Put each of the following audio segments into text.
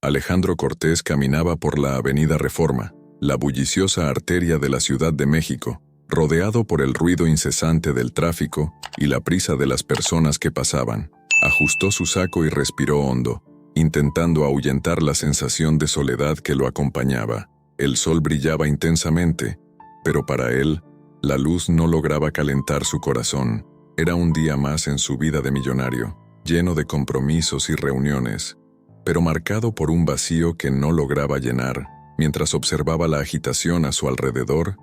Alejandro Cortés caminaba por la Avenida Reforma, la bulliciosa arteria de la Ciudad de México, rodeado por el ruido incesante del tráfico y la prisa de las personas que pasaban. Ajustó su saco y respiró hondo, intentando ahuyentar la sensación de soledad que lo acompañaba. El sol brillaba intensamente, pero para él, la luz no lograba calentar su corazón. Era un día más en su vida de millonario, lleno de compromisos y reuniones, pero marcado por un vacío que no lograba llenar. Mientras observaba la agitación a su alrededor,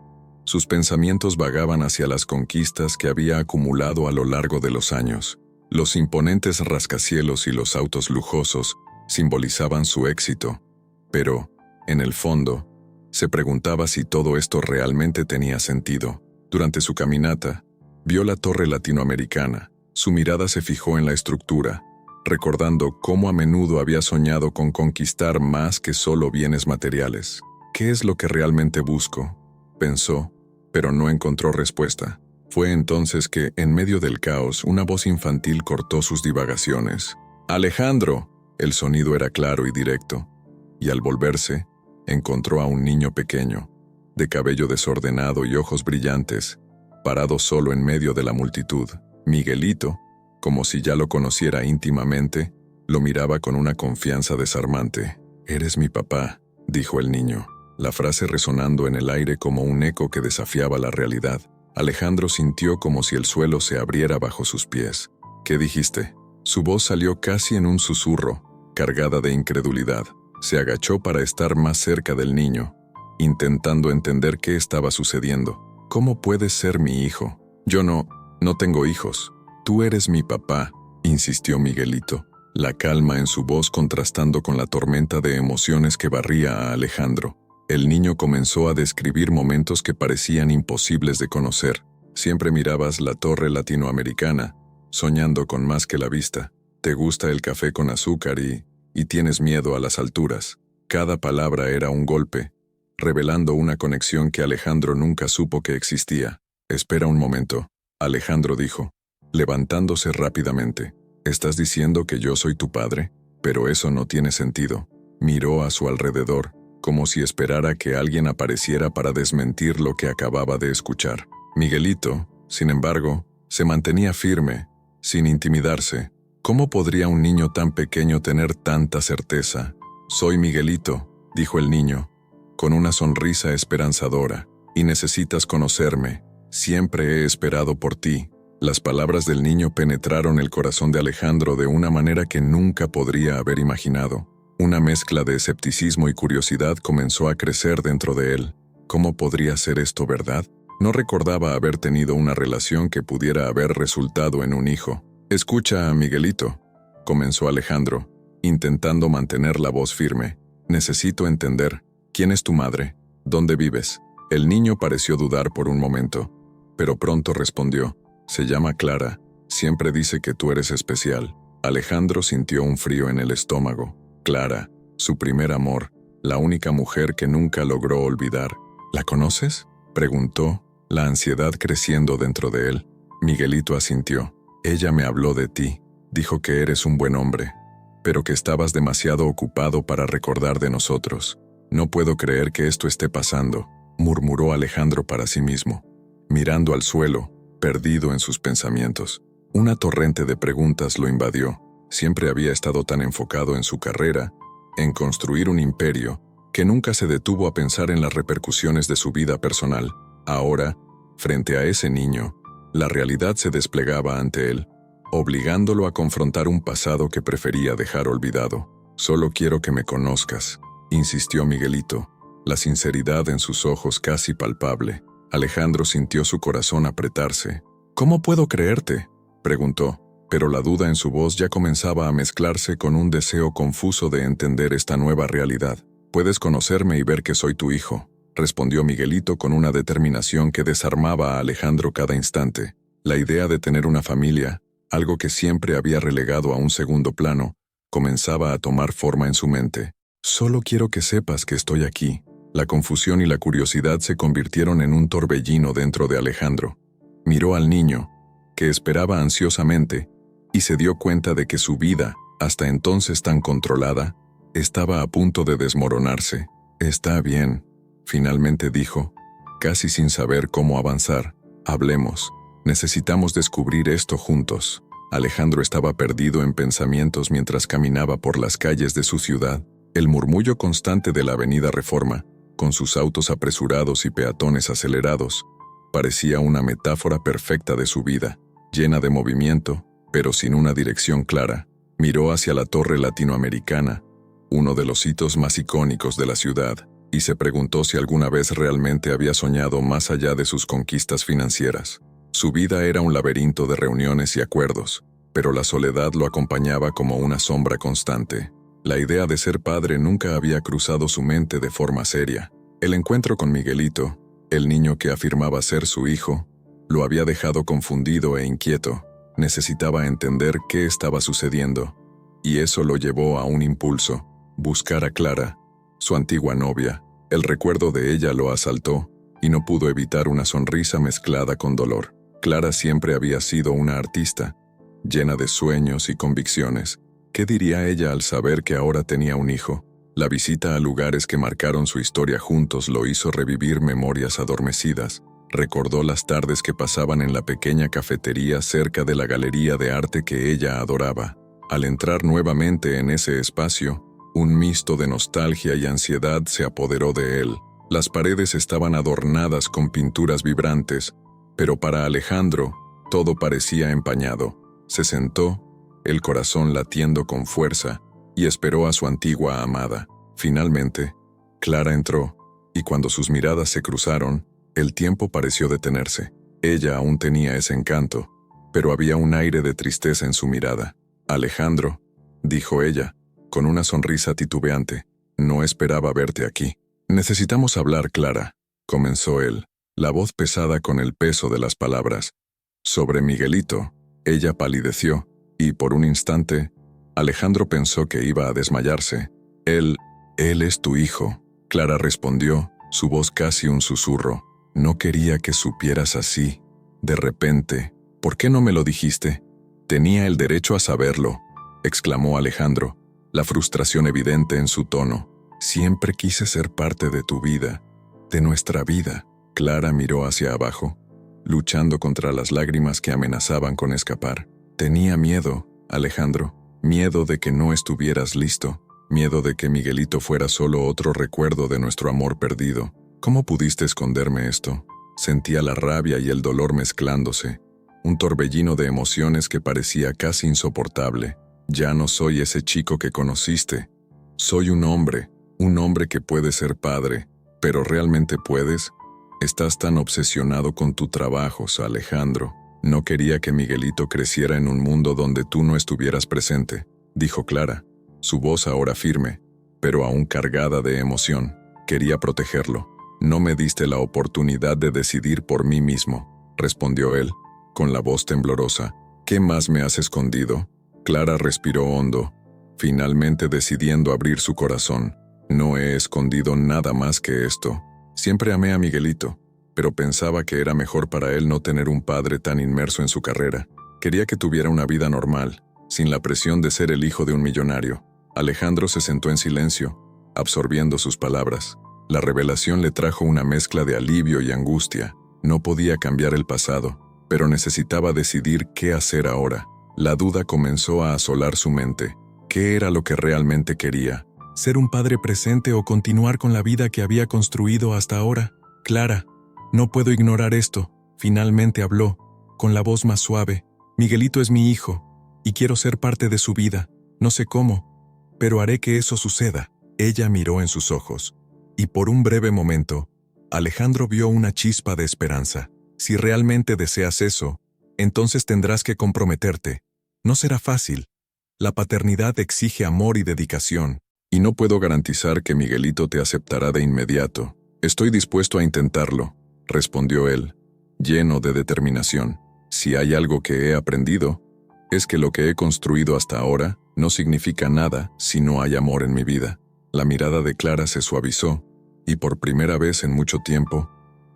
sus pensamientos vagaban hacia las conquistas que había acumulado a lo largo de los años. Los imponentes rascacielos y los autos lujosos simbolizaban su éxito, pero, en el fondo, se preguntaba si todo esto realmente tenía sentido. Durante su caminata, vio la torre latinoamericana. Su mirada se fijó en la estructura, recordando cómo a menudo había soñado con conquistar más que solo bienes materiales. ¿Qué es lo que realmente busco?, pensó, pero no encontró respuesta. Fue entonces que, en medio del caos, una voz infantil cortó sus divagaciones. ¡Alejandro! El sonido era claro y directo, y al volverse, encontró a un niño pequeño, de cabello desordenado y ojos brillantes, parado solo en medio de la multitud. Miguelito, como si ya lo conociera íntimamente, lo miraba con una confianza desarmante. «Eres mi papá», dijo el niño, la frase resonando en el aire como un eco que desafiaba la realidad. Alejandro sintió como si el suelo se abriera bajo sus pies. «¿Qué dijiste?». Su voz salió casi en un susurro, cargada de incredulidad. Se agachó para estar más cerca del niño, intentando entender qué estaba sucediendo. «¿Cómo puedes ser mi hijo? Yo no tengo hijos». «Tú eres mi papá», insistió Miguelito, la calma en su voz contrastando con la tormenta de emociones que barría a Alejandro. El niño comenzó a describir momentos que parecían imposibles de conocer. «Siempre mirabas la torre latinoamericana, soñando con más que la vista. Te gusta el café con azúcar y tienes miedo a las alturas». Cada palabra era un golpe, revelando una conexión que Alejandro nunca supo que existía. «Espera un momento», Alejandro dijo, levantándose rápidamente. «¿Estás diciendo que yo soy tu padre? Pero eso no tiene sentido». Miró a su alrededor, como si esperara que alguien apareciera para desmentir lo que acababa de escuchar. Miguelito, sin embargo, se mantenía firme, sin intimidarse. ¿Cómo podría un niño tan pequeño tener tanta certeza? «Soy Miguelito», dijo el niño, con una sonrisa esperanzadora. «Y necesitas conocerme. Siempre he esperado por ti». Las palabras del niño penetraron el corazón de Alejandro de una manera que nunca podría haber imaginado. Una mezcla de escepticismo y curiosidad comenzó a crecer dentro de él. ¿Cómo podría ser esto verdad? No recordaba haber tenido una relación que pudiera haber resultado en un hijo. «Escucha, Miguelito», comenzó Alejandro, intentando mantener la voz firme. «Necesito entender. ¿Quién es tu madre? ¿Dónde vives?». El niño pareció dudar por un momento, pero pronto respondió. «Se llama Clara. Siempre dice que tú eres especial». Alejandro sintió un frío en el estómago. Clara, su primer amor, la única mujer que nunca logró olvidar. «¿La conoces?», preguntó, la ansiedad creciendo dentro de él. Miguelito asintió. «Ella me habló de ti. Dijo que eres un buen hombre, pero que estabas demasiado ocupado para recordar de nosotros». «No puedo creer que esto esté pasando», murmuró Alejandro para sí mismo, mirando al suelo, perdido en sus pensamientos. Una torrente de preguntas lo invadió. Siempre había estado tan enfocado en su carrera, en construir un imperio, que nunca se detuvo a pensar en las repercusiones de su vida personal. Ahora, frente a ese niño, la realidad se desplegaba ante él, obligándolo a confrontar un pasado que prefería dejar olvidado. «Solo quiero que me conozcas», insistió Miguelito, la sinceridad en sus ojos casi palpable. Alejandro sintió su corazón apretarse. «¿Cómo puedo creerte?», preguntó, pero la duda en su voz ya comenzaba a mezclarse con un deseo confuso de entender esta nueva realidad. «Puedes conocerme y ver que soy tu hijo», respondió Miguelito con una determinación que desarmaba a Alejandro cada instante. La idea de tener una familia, algo que siempre había relegado a un segundo plano, comenzaba a tomar forma en su mente. «Solo quiero que sepas que estoy aquí». La confusión y la curiosidad se convirtieron en un torbellino dentro de Alejandro. Miró al niño, que esperaba ansiosamente, y se dio cuenta de que su vida, hasta entonces tan controlada, Estaba a punto de desmoronarse. «Está bien», finalmente dijo, casi sin saber cómo avanzar. «Hablemos. Necesitamos descubrir esto juntos». Alejandro estaba perdido en pensamientos mientras caminaba por las calles de su ciudad. El murmullo constante de la avenida Reforma, con sus autos apresurados y peatones acelerados, parecía una metáfora perfecta de su vida, llena de movimiento, pero sin una dirección clara. Miró hacia la Torre Latinoamericana, uno de los hitos más icónicos de la ciudad, y se preguntó si alguna vez realmente había soñado más allá de sus conquistas financieras. Su vida era un laberinto de reuniones y acuerdos, pero la soledad lo acompañaba como una sombra constante. La idea de ser padre nunca había cruzado su mente de forma seria. El encuentro con Miguelito, el niño que afirmaba ser su hijo, lo había dejado confundido e inquieto. Necesitaba entender qué estaba sucediendo, y eso lo llevó a un impulso: buscar a Clara, su antigua novia. El recuerdo de ella lo asaltó, y no pudo evitar una sonrisa mezclada con dolor. Clara siempre había sido una artista, llena de sueños y convicciones. ¿Qué diría ella al saber que ahora tenía un hijo? La visita a lugares que marcaron su historia juntos lo hizo revivir memorias adormecidas. Recordó las tardes que pasaban en la pequeña cafetería cerca de la galería de arte que ella adoraba. Al entrar nuevamente en ese espacio, un misto de nostalgia y ansiedad se apoderó de él. Las paredes estaban adornadas con pinturas vibrantes, pero para Alejandro, todo parecía empañado. Se sentó, el corazón latiendo con fuerza, y esperó a su antigua amada. Finalmente, Clara entró, y cuando sus miradas se cruzaron, el tiempo pareció detenerse. Ella aún tenía ese encanto, pero había un aire de tristeza en su mirada. «Alejandro», dijo ella, con una sonrisa titubeante, «no esperaba verte aquí». «Necesitamos hablar, Clara», comenzó él, la voz pesada con el peso de las palabras. Sobre Miguelito, ella palideció, y por un instante, Alejandro pensó que iba a desmayarse. Él es tu hijo», Clara respondió, su voz casi un susurro. «No quería que supieras así. De repente, ¿por qué no me lo dijiste?» «Tenía el derecho a saberlo», exclamó Alejandro, la frustración evidente en su tono. «Siempre quise ser parte de tu vida, de nuestra vida». Clara miró hacia abajo, luchando contra las lágrimas que amenazaban con escapar. «Tenía miedo, Alejandro, miedo de que no estuvieras listo, miedo de que Miguelito fuera solo otro recuerdo de nuestro amor perdido. ¿Cómo pudiste esconderme esto?» Sentía la rabia y el dolor mezclándose, un torbellino de emociones que parecía casi insoportable. «Ya no soy ese chico que conociste. Soy un hombre que puede ser padre, pero ¿realmente puedes? Estás tan obsesionado con tu trabajo, Alejandro. No quería que Miguelito creciera en un mundo donde tú no estuvieras presente», dijo Clara, su voz ahora firme, pero aún cargada de emoción. «Quería protegerlo. No me diste la oportunidad de decidir por mí mismo», respondió él, con la voz temblorosa. «¿Qué más me has escondido?» Clara respiró hondo, finalmente decidiendo abrir su corazón. «No he escondido nada más que esto. Siempre amé a Miguelito, pero pensaba que era mejor para él no tener un padre tan inmerso en su carrera. Quería que tuviera una vida normal, sin la presión de ser el hijo de un millonario». Alejandro se sentó en silencio, absorbiendo sus palabras. La revelación le trajo una mezcla de alivio y angustia. No podía cambiar el pasado, pero necesitaba decidir qué hacer ahora. La duda comenzó a asolar su mente. ¿Qué era lo que realmente quería? ¿Ser un padre presente o continuar con la vida que había construido hasta ahora? «Clara, no puedo ignorar esto», finalmente habló, con la voz más suave. «Miguelito es mi hijo, y quiero ser parte de su vida. No sé cómo, pero haré que eso suceda». Ella miró en sus ojos, y por un breve momento, Alejandro vio una chispa de esperanza. «Si realmente deseas eso, entonces tendrás que comprometerte. No será fácil. La paternidad exige amor y dedicación, y no puedo garantizar que Miguelito te aceptará de inmediato. Estoy dispuesto a intentarlo», respondió él, lleno de determinación. «Si hay algo que he aprendido, es que lo que he construido hasta ahora no significa nada si no hay amor en mi vida». La mirada de Clara se suavizó, y por primera vez en mucho tiempo,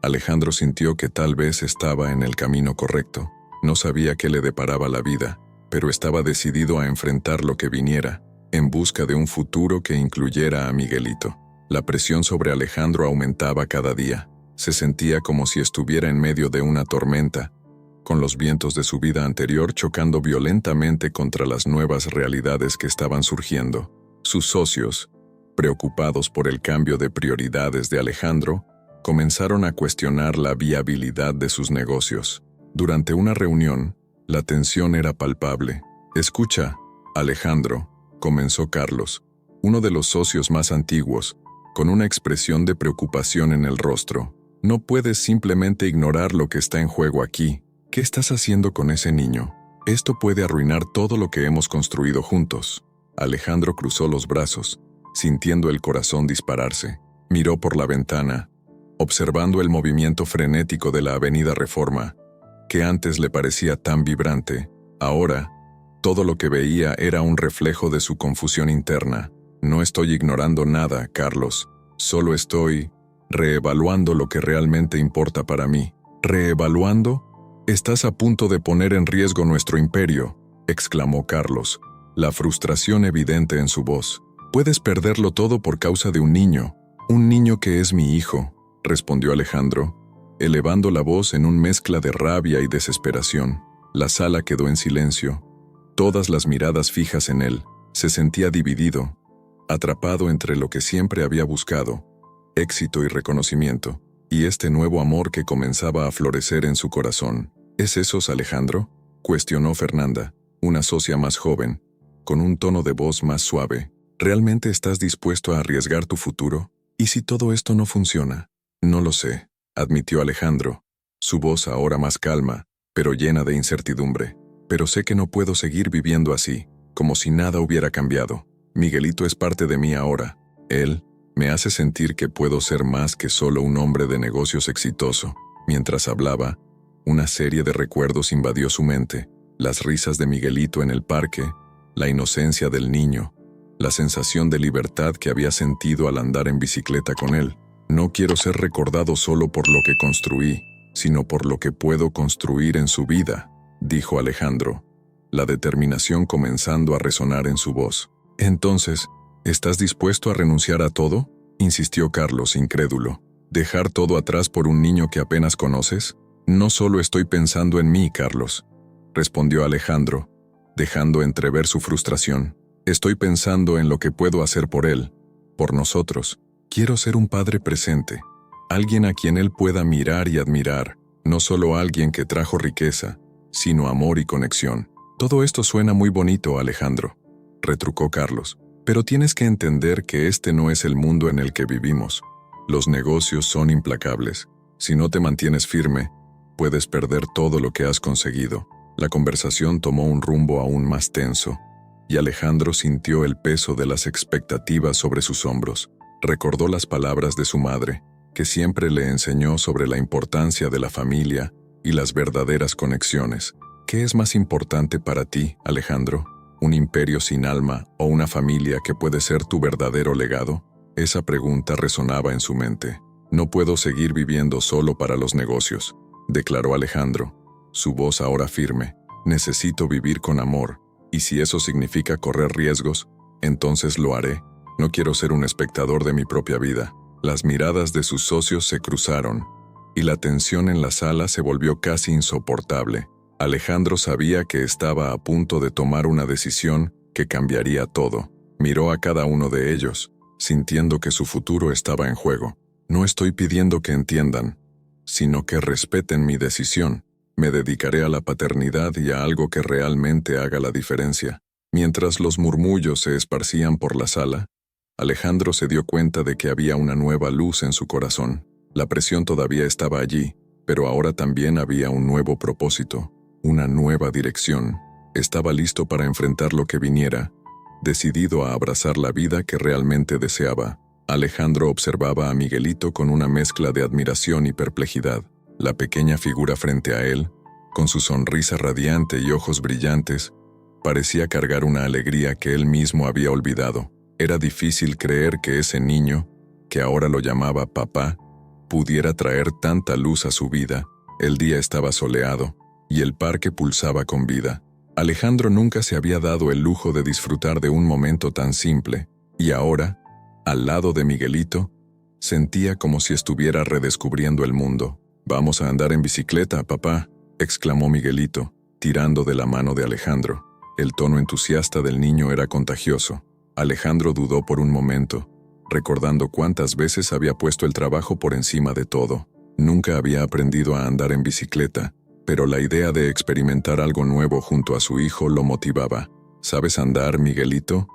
Alejandro sintió que tal vez estaba en el camino correcto. No sabía qué le deparaba la vida, pero estaba decidido a enfrentar lo que viniera. en busca de un futuro que incluyera a Miguelito. La presión sobre Alejandro aumentaba cada día. Se sentía como si estuviera en medio de una tormenta, con los vientos de su vida anterior chocando violentamente contra las nuevas realidades que estaban surgiendo. Sus socios, preocupados por el cambio de prioridades de Alejandro, comenzaron a cuestionar la viabilidad de sus negocios. Durante una reunión, la tensión era palpable. «Escucha, Alejandro», comenzó Carlos, uno de los socios más antiguos, con una expresión de preocupación en el rostro. «No puedes simplemente ignorar lo que está en juego aquí. ¿Qué estás haciendo con ese niño? Esto puede arruinar todo lo que hemos construido juntos». Alejandro cruzó los brazos, sintiendo el corazón dispararse. Miró por la ventana, observando el movimiento frenético de la Avenida Reforma, que antes le parecía tan vibrante. Ahora, todo lo que veía era un reflejo de su confusión interna. «No estoy ignorando nada, Carlos. Solo estoy reevaluando lo que realmente importa para mí». «¿Reevaluando? Estás a punto de poner en riesgo nuestro imperio», exclamó Carlos, la frustración evidente en su voz. «Puedes perderlo todo por causa de un niño que es mi hijo», respondió Alejandro, elevando la voz en una mezcla de rabia y desesperación. La sala quedó en silencio, todas las miradas fijas en él. Se sentía dividido, atrapado entre lo que siempre había buscado, éxito y reconocimiento, y este nuevo amor que comenzaba a florecer en su corazón. «¿Es eso, Alejandro?», cuestionó Fernanda, una socia más joven, con un tono de voz más suave. «¿Realmente estás dispuesto a arriesgar tu futuro? ¿Y si todo esto no funciona?» «No lo sé», admitió Alejandro, su voz ahora más calma, pero llena de incertidumbre. «Pero sé que no puedo seguir viviendo así, como si nada hubiera cambiado. Miguelito es parte de mí ahora. Él me hace sentir que puedo ser más que solo un hombre de negocios exitoso». Mientras hablaba, una serie de recuerdos invadió su mente: las risas de Miguelito en el parque, la inocencia del niño, la sensación de libertad que había sentido al andar en bicicleta con él. «No quiero ser recordado solo por lo que construí, sino por lo que puedo construir en su vida», dijo Alejandro, la determinación comenzando a resonar en su voz. «Entonces, ¿estás dispuesto a renunciar a todo?», insistió Carlos, incrédulo. «¿Dejar todo atrás por un niño que apenas conoces?». «No solo estoy pensando en mí, Carlos», respondió Alejandro, dejando entrever su frustración. «Estoy pensando en lo que puedo hacer por él, por nosotros. Quiero ser un padre presente, alguien a quien él pueda mirar y admirar, no solo alguien que trajo riqueza, sino amor y conexión». «Todo esto suena muy bonito, Alejandro», retrucó Carlos, «pero tienes que entender que este no es el mundo en el que vivimos. Los negocios son implacables. Si no te mantienes firme, puedes perder todo lo que has conseguido». La conversación tomó un rumbo aún más tenso, y Alejandro sintió el peso de las expectativas sobre sus hombros. Recordó las palabras de su madre, que siempre le enseñó sobre la importancia de la familia y las verdaderas conexiones. «¿Qué es más importante para ti, Alejandro? ¿Un imperio sin alma o una familia que puede ser tu verdadero legado?». Esa pregunta resonaba en su mente. «No puedo seguir viviendo solo para los negocios», declaró Alejandro, su voz ahora firme. «Necesito vivir con amor, y si eso significa correr riesgos, entonces lo haré. No quiero ser un espectador de mi propia vida». Las miradas de sus socios se cruzaron, y la tensión en la sala se volvió casi insoportable. Alejandro sabía que estaba a punto de tomar una decisión que cambiaría todo. Miró a cada uno de ellos, sintiendo que su futuro estaba en juego. «No estoy pidiendo que entiendan, sino que respeten mi decisión. Me dedicaré a la paternidad y a algo que realmente haga la diferencia». Mientras los murmullos se esparcían por la sala, Alejandro se dio cuenta de que había una nueva luz en su corazón. La presión todavía estaba allí, pero ahora también había un nuevo propósito, una nueva dirección. Estaba listo para enfrentar lo que viniera, decidido a abrazar la vida que realmente deseaba. Alejandro observaba a Miguelito con una mezcla de admiración y perplejidad. La pequeña figura frente a él, con su sonrisa radiante y ojos brillantes, parecía cargar una alegría que él mismo había olvidado. Era difícil creer que ese niño, que ahora lo llamaba papá, pudiera traer tanta luz a su vida. El día estaba soleado, y el parque pulsaba con vida. Alejandro nunca se había dado el lujo de disfrutar de un momento tan simple, y ahora, al lado de Miguelito, sentía como si estuviera redescubriendo el mundo. «Vamos a andar en bicicleta, papá», exclamó Miguelito, tirando de la mano de Alejandro. El tono entusiasta del niño era contagioso. Alejandro dudó por un momento, recordando cuántas veces había puesto el trabajo por encima de todo. Nunca había aprendido a andar en bicicleta, pero la idea de experimentar algo nuevo junto a su hijo lo motivaba. «¿Sabes andar, Miguelito?»,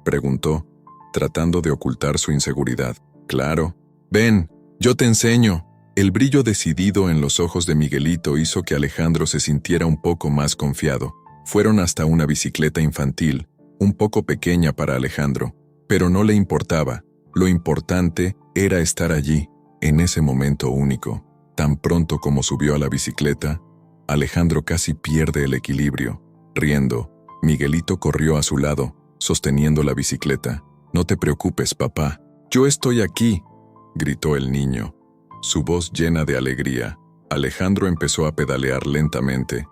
preguntó, tratando de ocultar su inseguridad. «Claro. Ven, yo te enseño». El brillo decidido en los ojos de Miguelito hizo que Alejandro se sintiera un poco más confiado. Fueron hasta una bicicleta infantil, un poco pequeña para Alejandro, pero no le importaba. Lo importante era estar allí, en ese momento único. Tan pronto como subió a la bicicleta, Alejandro casi pierde el equilibrio. Riendo, Miguelito corrió a su lado, sosteniendo la bicicleta. «No te preocupes, papá. Yo estoy aquí», gritó el niño, su voz llena de alegría. Alejandro empezó a pedalear lentamente,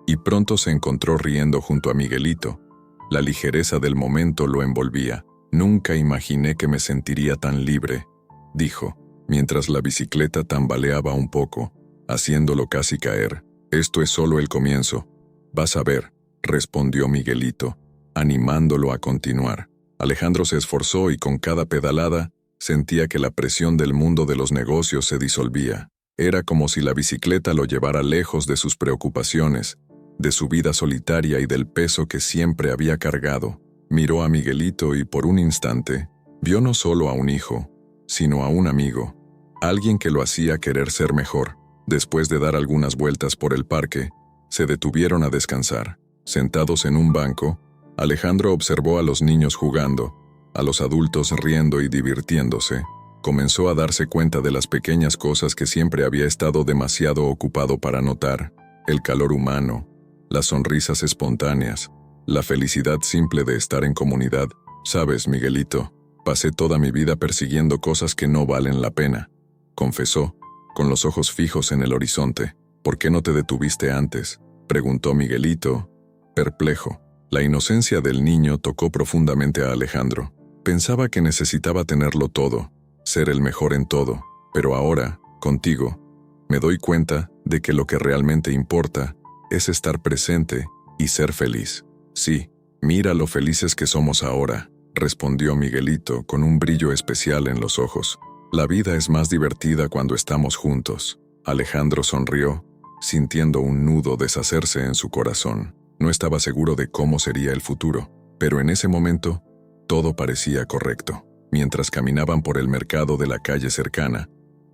y pronto se encontró riendo junto a Miguelito. La ligereza del momento lo envolvía. «Nunca imaginé que me sentiría tan libre», dijo, mientras la bicicleta tambaleaba un poco, haciéndolo casi caer. «Esto es solo el comienzo. Vas a ver», respondió Miguelito, animándolo a continuar. Alejandro se esforzó y con cada pedalada sentía que la presión del mundo de los negocios se disolvía. Era como si la bicicleta lo llevara lejos de sus preocupaciones, de su vida solitaria y del peso que siempre había cargado. Miró a Miguelito y por un instante vio no solo a un hijo, sino a un amigo, alguien que lo hacía querer ser mejor. Después de dar algunas vueltas por el parque, se detuvieron a descansar. Sentados en un banco, Alejandro observó a los niños jugando, a los adultos riendo y divirtiéndose. Comenzó a darse cuenta de las pequeñas cosas que siempre había estado demasiado ocupado para notar: el calor humano, las sonrisas espontáneas, la felicidad simple de estar en comunidad. «Sabes, Miguelito, pasé toda mi vida persiguiendo cosas que no valen la pena», confesó, con los ojos fijos en el horizonte. «¿Por qué no te detuviste antes?», preguntó Miguelito, perplejo. La inocencia del niño tocó profundamente a Alejandro. Pensaba que necesitaba tenerlo todo, ser el mejor en todo, pero ahora, contigo, me doy cuenta de que lo que realmente importa es estar presente y ser feliz. «Sí, mira lo felices que somos ahora», respondió Miguelito con un brillo especial en los ojos. «La vida es más divertida cuando estamos juntos». Alejandro sonrió, sintiendo un nudo deshacerse en su corazón. No estaba seguro de cómo sería el futuro, pero en ese momento, todo parecía correcto. Mientras caminaban por el mercado de la calle cercana,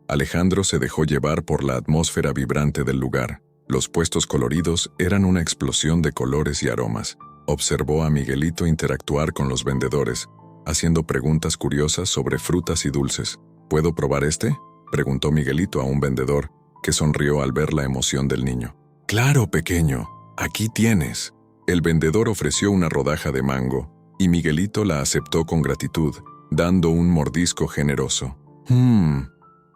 Alejandro se dejó llevar por la atmósfera vibrante del lugar. Los puestos coloridos eran una explosión de colores y aromas. Observó a Miguelito interactuar con los vendedores, haciendo preguntas curiosas sobre frutas y dulces. «¿Puedo probar este?», preguntó Miguelito a un vendedor, que sonrió al ver la emoción del niño. «Claro, pequeño, aquí tienes». El vendedor ofreció una rodaja de mango, y Miguelito la aceptó con gratitud, dando un mordisco generoso.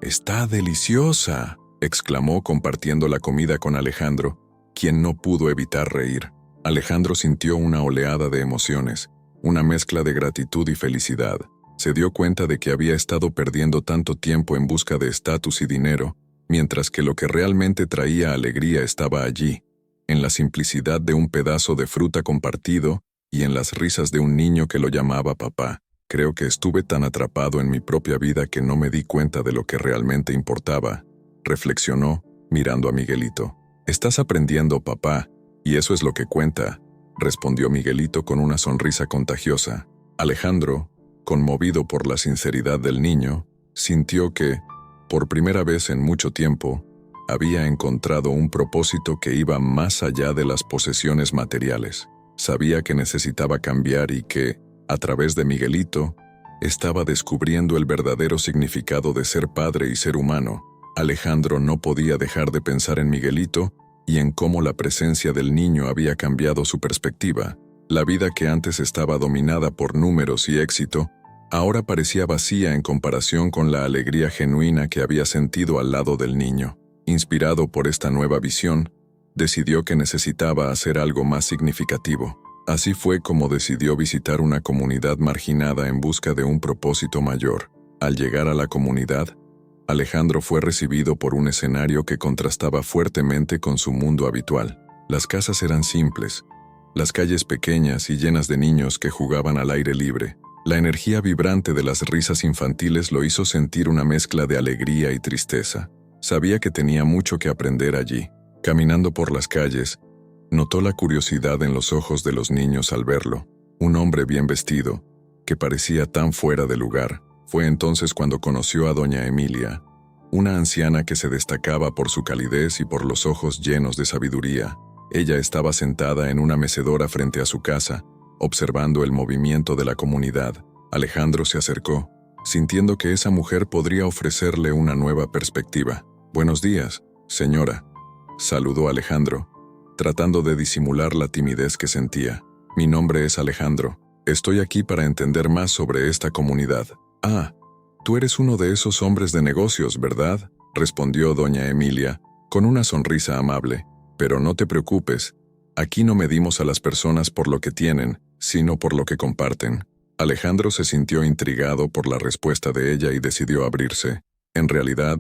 «Está deliciosa», exclamó compartiendo la comida con Alejandro, quien no pudo evitar reír. Alejandro sintió una oleada de emociones, una mezcla de gratitud y felicidad. Se dio cuenta de que había estado perdiendo tanto tiempo en busca de estatus y dinero, mientras que lo que realmente traía alegría estaba allí, en la simplicidad de un pedazo de fruta compartido y en las risas de un niño que lo llamaba papá. «Creo que estuve tan atrapado en mi propia vida que no me di cuenta de lo que realmente importaba», reflexionó, mirando a Miguelito. «Estás aprendiendo, papá, y eso es lo que cuenta», respondió Miguelito con una sonrisa contagiosa. Alejandro, conmovido por la sinceridad del niño, sintió que, por primera vez en mucho tiempo, había encontrado un propósito que iba más allá de las posesiones materiales. Sabía que necesitaba cambiar y que, a través de Miguelito, estaba descubriendo el verdadero significado de ser padre y ser humano. Alejandro no podía dejar de pensar en Miguelito y en cómo la presencia del niño había cambiado su perspectiva. La vida que antes estaba dominada por números y éxito, ahora parecía vacía en comparación con la alegría genuina que había sentido al lado del niño. Inspirado por esta nueva visión, decidió que necesitaba hacer algo más significativo. Así fue como decidió visitar una comunidad marginada en busca de un propósito mayor. Al llegar a la comunidad, Alejandro fue recibido por un escenario que contrastaba fuertemente con su mundo habitual. Las casas eran simples, las calles pequeñas y llenas de niños que jugaban al aire libre. La energía vibrante de las risas infantiles lo hizo sentir una mezcla de alegría y tristeza. Sabía que tenía mucho que aprender allí. Caminando por las calles, notó la curiosidad en los ojos de los niños al verlo. Un hombre bien vestido, que parecía tan fuera de lugar. Fue entonces cuando conoció a doña Emilia, una anciana que se destacaba por su calidez y por los ojos llenos de sabiduría. Ella estaba sentada en una mecedora frente a su casa, observando el movimiento de la comunidad. Alejandro se acercó, sintiendo que esa mujer podría ofrecerle una nueva perspectiva. «Buenos días, señora», saludó Alejandro, tratando de disimular la timidez que sentía. «Mi nombre es Alejandro. Estoy aquí para entender más sobre esta comunidad». «Ah, tú eres uno de esos hombres de negocios, ¿verdad?», respondió doña Emilia, con una sonrisa amable. «Pero no te preocupes, aquí no medimos a las personas por lo que tienen, sino por lo que comparten». Alejandro se sintió intrigado por la respuesta de ella y decidió abrirse. «En realidad,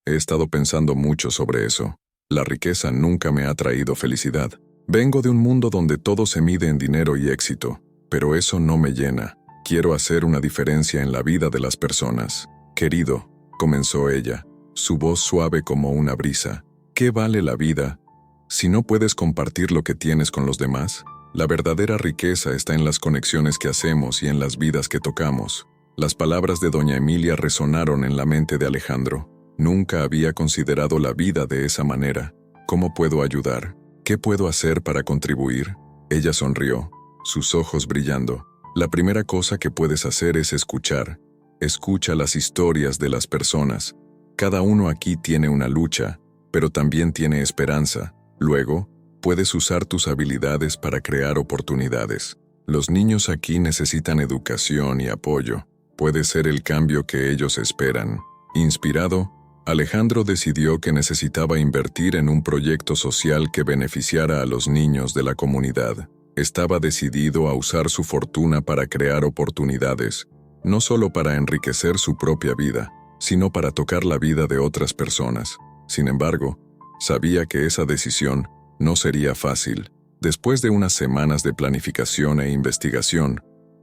he estado pensando mucho sobre eso. La riqueza nunca me ha traído felicidad. Vengo de un mundo donde todo se mide en dinero y éxito, pero eso no me llena. Quiero hacer una diferencia en la vida de las personas». «Querido», comenzó ella, su voz suave como una brisa, «¿qué vale la vida si no puedes compartir lo que tienes con los demás? La verdadera riqueza está en las conexiones que hacemos y en las vidas que tocamos». Las palabras de doña Emilia resonaron en la mente de Alejandro. Nunca había considerado la vida de esa manera. ¿Cómo puedo ayudar? ¿Qué puedo hacer para contribuir? Ella sonrió, sus ojos brillando. «La primera cosa que puedes hacer es escuchar. Escucha las historias de las personas. Cada uno aquí tiene una lucha, pero también tiene esperanza. Luego, puedes usar tus habilidades para crear oportunidades. Los niños aquí necesitan educación y apoyo. Puede ser el cambio que ellos esperan». Inspirado, Alejandro decidió que necesitaba invertir en un proyecto social que beneficiara a los niños de la comunidad. Estaba decidido a usar su fortuna para crear oportunidades, no solo para enriquecer su propia vida, sino para tocar la vida de otras personas. Sin embargo, sabía que esa decisión no sería fácil. Después de unas semanas de planificación e investigación,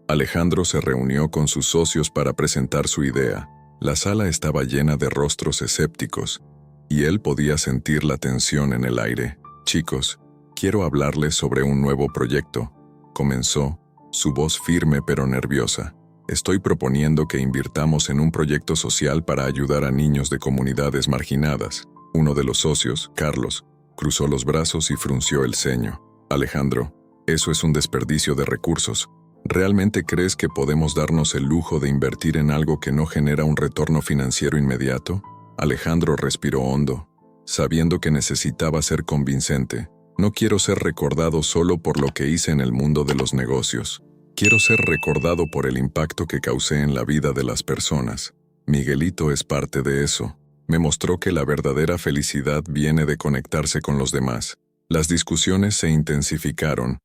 Alejandro se reunió con sus socios para presentar su idea. La sala estaba llena de rostros escépticos, y él podía sentir la tensión en el aire. «Chicos, quiero hablarles sobre un nuevo proyecto», comenzó, su voz firme pero nerviosa. «Estoy proponiendo que invirtamos en un proyecto social para ayudar a niños de comunidades marginadas». Uno de los socios, Carlos, cruzó los brazos y frunció el ceño. «Alejandro, eso es un desperdicio de recursos. ¿Realmente crees que podemos darnos el lujo de invertir en algo que no genera un retorno financiero inmediato?» Alejandro respiró hondo, sabiendo que necesitaba ser convincente. «No quiero ser recordado solo por lo que hice en el mundo de los negocios. Quiero ser recordado por el impacto que causé en la vida de las personas. Miguelito es parte de eso. Me mostró que la verdadera felicidad viene de conectarse con los demás». Las discusiones se intensificaron,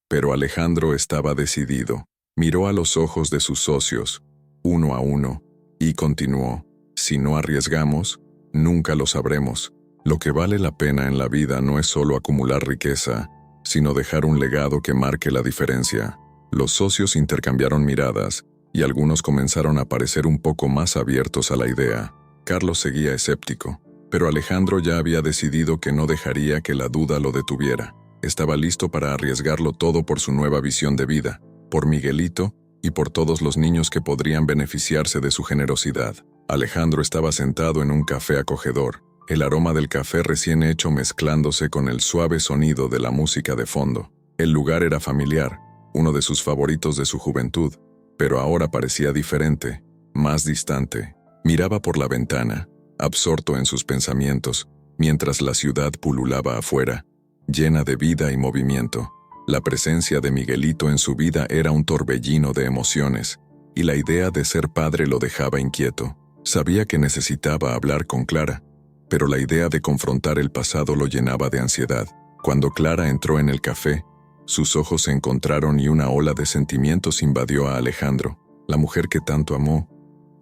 pero Alejandro estaba decidido. Miró a los ojos de sus socios, uno a uno, y continuó: «Si no arriesgamos, nunca lo sabremos. Lo que vale la pena en la vida no es solo acumular riqueza, sino dejar un legado que marque la diferencia». Los socios intercambiaron miradas, y algunos comenzaron a parecer un poco más abiertos a la idea. Carlos seguía escéptico, pero Alejandro ya había decidido que no dejaría que la duda lo detuviera. Estaba listo para arriesgarlo todo por su nueva visión de vida, por Miguelito y por todos los niños que podrían beneficiarse de su generosidad. Alejandro estaba sentado en un café acogedor, el aroma del café recién hecho mezclándose con el suave sonido de la música de fondo. El lugar era familiar, uno de sus favoritos de su juventud, pero ahora parecía diferente, más distante. Miraba por la ventana, absorto en sus pensamientos, mientras la ciudad pululaba afuera, llena de vida y movimiento. La presencia de Miguelito en su vida era un torbellino de emociones, y la idea de ser padre lo dejaba inquieto. Sabía que necesitaba hablar con Clara, pero la idea de confrontar el pasado lo llenaba de ansiedad. Cuando Clara entró en el café, sus ojos se encontraron y una ola de sentimientos invadió a Alejandro. La mujer que tanto amó,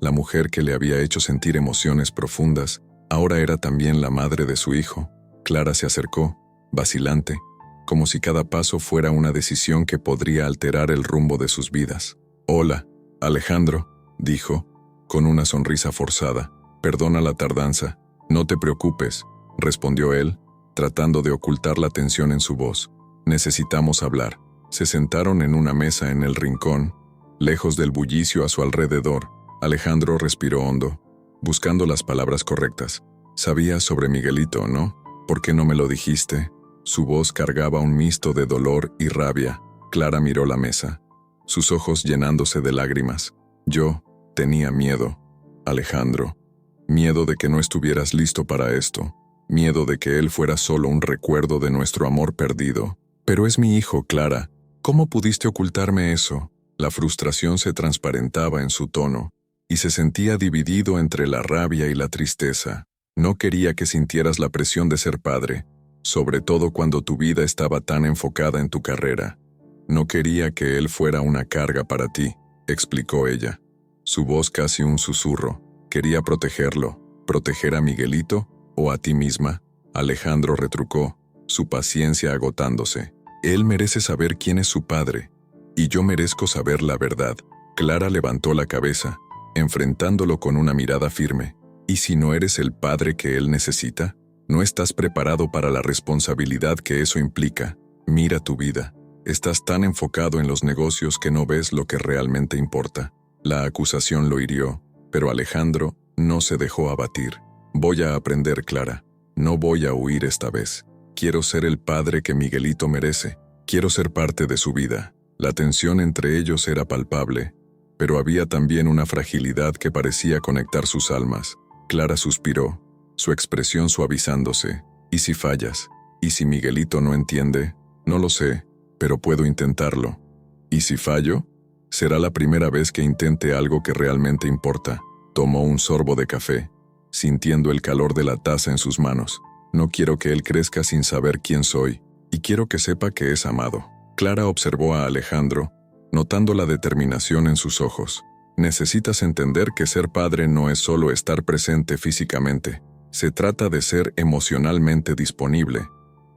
la mujer que le había hecho sentir emociones profundas, ahora era también la madre de su hijo. Clara se acercó, vacilante, como si cada paso fuera una decisión que podría alterar el rumbo de sus vidas. «Hola, Alejandro», dijo, con una sonrisa forzada. «Perdona la tardanza». «No te preocupes», respondió él, tratando de ocultar la tensión en su voz. «Necesitamos hablar». Se sentaron en una mesa en el rincón, lejos del bullicio a su alrededor. Alejandro respiró hondo, buscando las palabras correctas. «Sabías sobre Miguelito, ¿no? ¿Por qué no me lo dijiste?» Su voz cargaba un misto de dolor y rabia. Clara miró la mesa, sus ojos llenándose de lágrimas. «Yo tenía miedo, Alejandro. Miedo de que no estuvieras listo para esto. Miedo de que él fuera solo un recuerdo de nuestro amor perdido. Pero es mi hijo, Clara. ¿Cómo pudiste ocultarme eso?» La frustración se transparentaba en su tono, y se sentía dividido entre la rabia y la tristeza. «No quería que sintieras la presión de ser padre, sobre todo cuando tu vida estaba tan enfocada en tu carrera. No quería que él fuera una carga para ti», explicó ella, su voz casi un susurro. «Quería protegerlo. ¿Proteger a Miguelito o a ti misma?», Alejandro retrucó, su paciencia agotándose. «Él merece saber quién es su padre, y yo merezco saber la verdad». Clara levantó la cabeza, enfrentándolo con una mirada firme. «¿Y si no eres el padre que él necesita? No estás preparado para la responsabilidad que eso implica. Mira tu vida. Estás tan enfocado en los negocios que no ves lo que realmente importa». La acusación lo hirió, pero Alejandro no se dejó abatir. «Voy a aprender, Clara. No voy a huir esta vez. Quiero ser el padre que Miguelito merece. Quiero ser parte de su vida». La tensión entre ellos era palpable, pero había también una fragilidad que parecía conectar sus almas. Clara suspiró, su expresión suavizándose. «¿Y si fallas? ¿Y si Miguelito no entiende? No lo sé, pero puedo intentarlo. ¿Y si fallo? Será la primera vez que intente algo que realmente importa». Tomó un sorbo de café, sintiendo el calor de la taza en sus manos. «No quiero que él crezca sin saber quién soy, y quiero que sepa que es amado». Clara observó a Alejandro, notando la determinación en sus ojos. «Necesitas entender que ser padre no es solo estar presente físicamente. Se trata de ser emocionalmente disponible,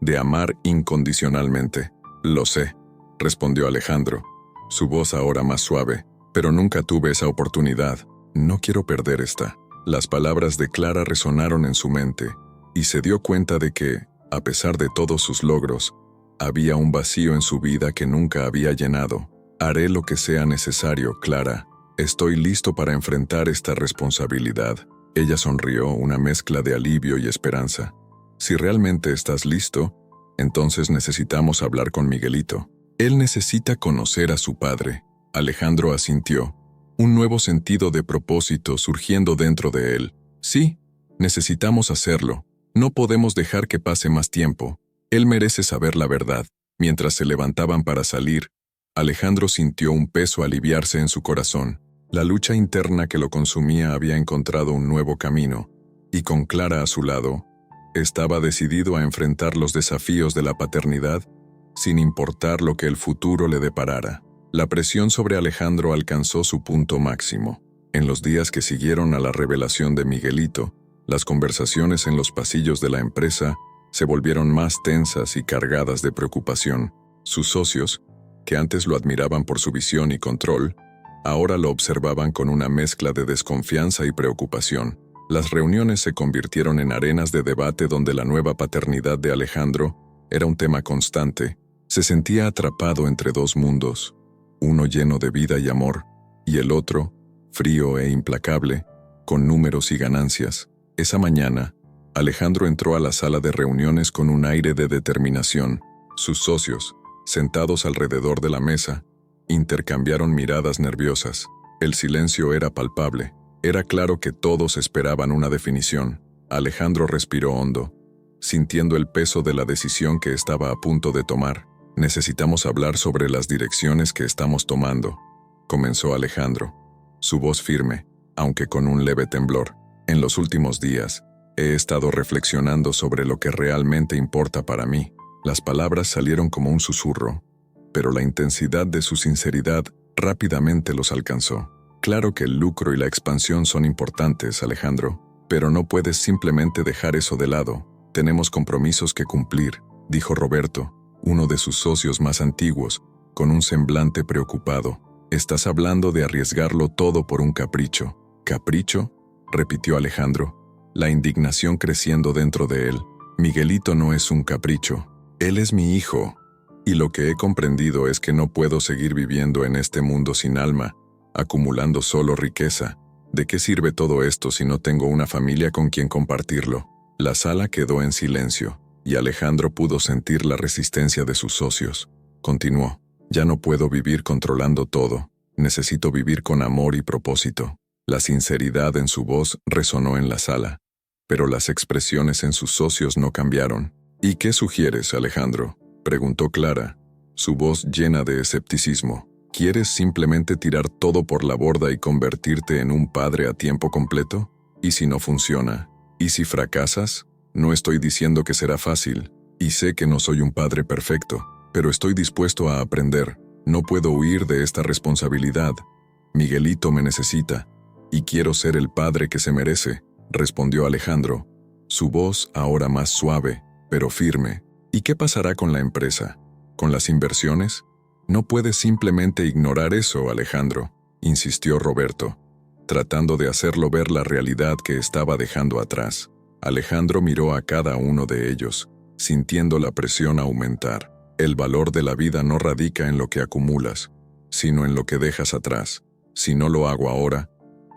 de amar incondicionalmente». «Lo sé», respondió Alejandro, su voz ahora más suave. «Pero nunca tuve esa oportunidad. No quiero perder esta». Las palabras de Clara resonaron en su mente, y se dio cuenta de que, a pesar de todos sus logros, había un vacío en su vida que nunca había llenado. «Haré lo que sea necesario, Clara. Estoy listo para enfrentar esta responsabilidad». Ella sonrió, una mezcla de alivio y esperanza. «Si realmente estás listo, entonces necesitamos hablar con Miguelito. Él necesita conocer a su padre». Alejandro asintió, un nuevo sentido de propósito surgiendo dentro de él. «Sí, necesitamos hacerlo. No podemos dejar que pase más tiempo. Él merece saber la verdad». Mientras se levantaban para salir, Alejandro sintió un peso aliviarse en su corazón. La lucha interna que lo consumía había encontrado un nuevo camino, y con Clara a su lado, estaba decidido a enfrentar los desafíos de la paternidad sin importar lo que el futuro le deparara. La presión sobre Alejandro alcanzó su punto máximo. En los días que siguieron a la revelación de Miguelito, las conversaciones en los pasillos de la empresa se volvieron más tensas y cargadas de preocupación. Sus socios, que antes lo admiraban por su visión y control, ahora lo observaban con una mezcla de desconfianza y preocupación. Las reuniones se convirtieron en arenas de debate donde la nueva paternidad de Alejandro era un tema constante. Se sentía atrapado entre dos mundos, uno lleno de vida y amor, y el otro, frío e implacable, con números y ganancias. Esa mañana, Alejandro entró a la sala de reuniones con un aire de determinación. Sus socios, sentados alrededor de la mesa, intercambiaron miradas nerviosas. El silencio era palpable. Era claro que todos esperaban una definición. Alejandro respiró hondo, sintiendo el peso de la decisión que estaba a punto de tomar. «Necesitamos hablar sobre las direcciones que estamos tomando», comenzó Alejandro, su voz firme, aunque con un leve temblor. «En los últimos días, he estado reflexionando sobre lo que realmente importa para mí. Las palabras salieron como un susurro, pero la intensidad de su sinceridad rápidamente los alcanzó. Claro que el lucro y la expansión son importantes, Alejandro, pero no puedes simplemente dejar eso de lado. Tenemos compromisos que cumplir, dijo Roberto, uno de sus socios más antiguos, con un semblante preocupado. Estás hablando de arriesgarlo todo por un capricho. ¿Capricho?, repitió Alejandro, la indignación creciendo dentro de él. Miguelito no es un capricho. Él es mi hijo. Y lo que he comprendido es que no puedo seguir viviendo en este mundo sin alma, acumulando solo riqueza. ¿De qué sirve todo esto si no tengo una familia con quien compartirlo? La sala quedó en silencio, y Alejandro pudo sentir la resistencia de sus socios. Continuó: ya no puedo vivir controlando todo. Necesito vivir con amor y propósito. La sinceridad en su voz resonó en la sala, pero las expresiones en sus socios no cambiaron. ¿Y qué sugieres, Alejandro?, preguntó Clara, su voz llena de escepticismo. ¿Quieres simplemente tirar todo por la borda y convertirte en un padre a tiempo completo? ¿Y si no funciona? ¿Y si fracasas? No estoy diciendo que será fácil, y sé que no soy un padre perfecto, pero estoy dispuesto a aprender. No puedo huir de esta responsabilidad. Miguelito me necesita, y quiero ser el padre que se merece, respondió Alejandro, su voz ahora más suave, pero firme. ¿Y qué pasará con la empresa? ¿Con las inversiones? No puedes simplemente ignorar eso, Alejandro, insistió Roberto, tratando de hacerlo ver la realidad que estaba dejando atrás. Alejandro miró a cada uno de ellos, sintiendo la presión aumentar. El valor de la vida no radica en lo que acumulas, sino en lo que dejas atrás. Si no lo hago ahora,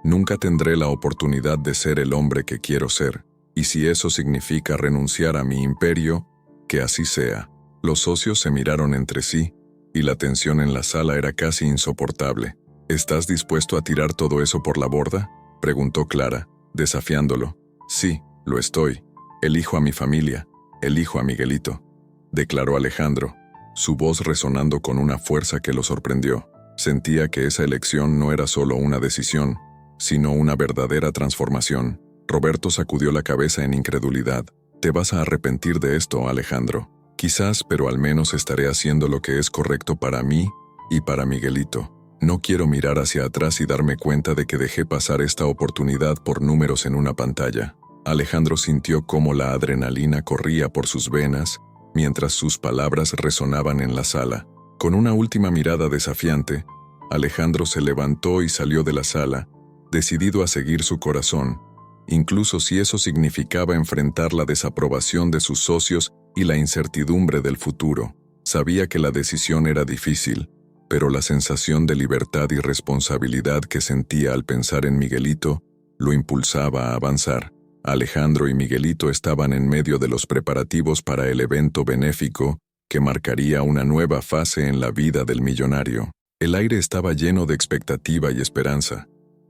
nunca tendré la oportunidad de ser el hombre que quiero ser. Y si eso significa renunciar a mi imperio, que así sea. Los socios se miraron entre sí, y la tensión en la sala era casi insoportable. ¿Estás dispuesto a tirar todo eso por la borda?, preguntó Clara, desafiándolo. Sí, lo estoy. Elijo a mi familia, elijo a Miguelito, declaró Alejandro, su voz resonando con una fuerza que lo sorprendió. Sentía que esa elección no era solo una decisión, sino una verdadera transformación. Roberto sacudió la cabeza en incredulidad. Te vas a arrepentir de esto, Alejandro. Quizás, pero al menos estaré haciendo lo que es correcto para mí y para Miguelito. No quiero mirar hacia atrás y darme cuenta de que dejé pasar esta oportunidad por números en una pantalla. Alejandro sintió cómo la adrenalina corría por sus venas, mientras sus palabras resonaban en la sala. Con una última mirada desafiante, Alejandro se levantó y salió de la sala, decidido a seguir su corazón, incluso si eso significaba enfrentar la desaprobación de sus socios y la incertidumbre del futuro. Sabía que la decisión era difícil, pero la sensación de libertad y responsabilidad que sentía al pensar en Miguelito lo impulsaba a avanzar. Alejandro y Miguelito estaban en medio de los preparativos para el evento benéfico que marcaría una nueva fase en la vida del millonario. El aire estaba lleno de expectativa y esperanza,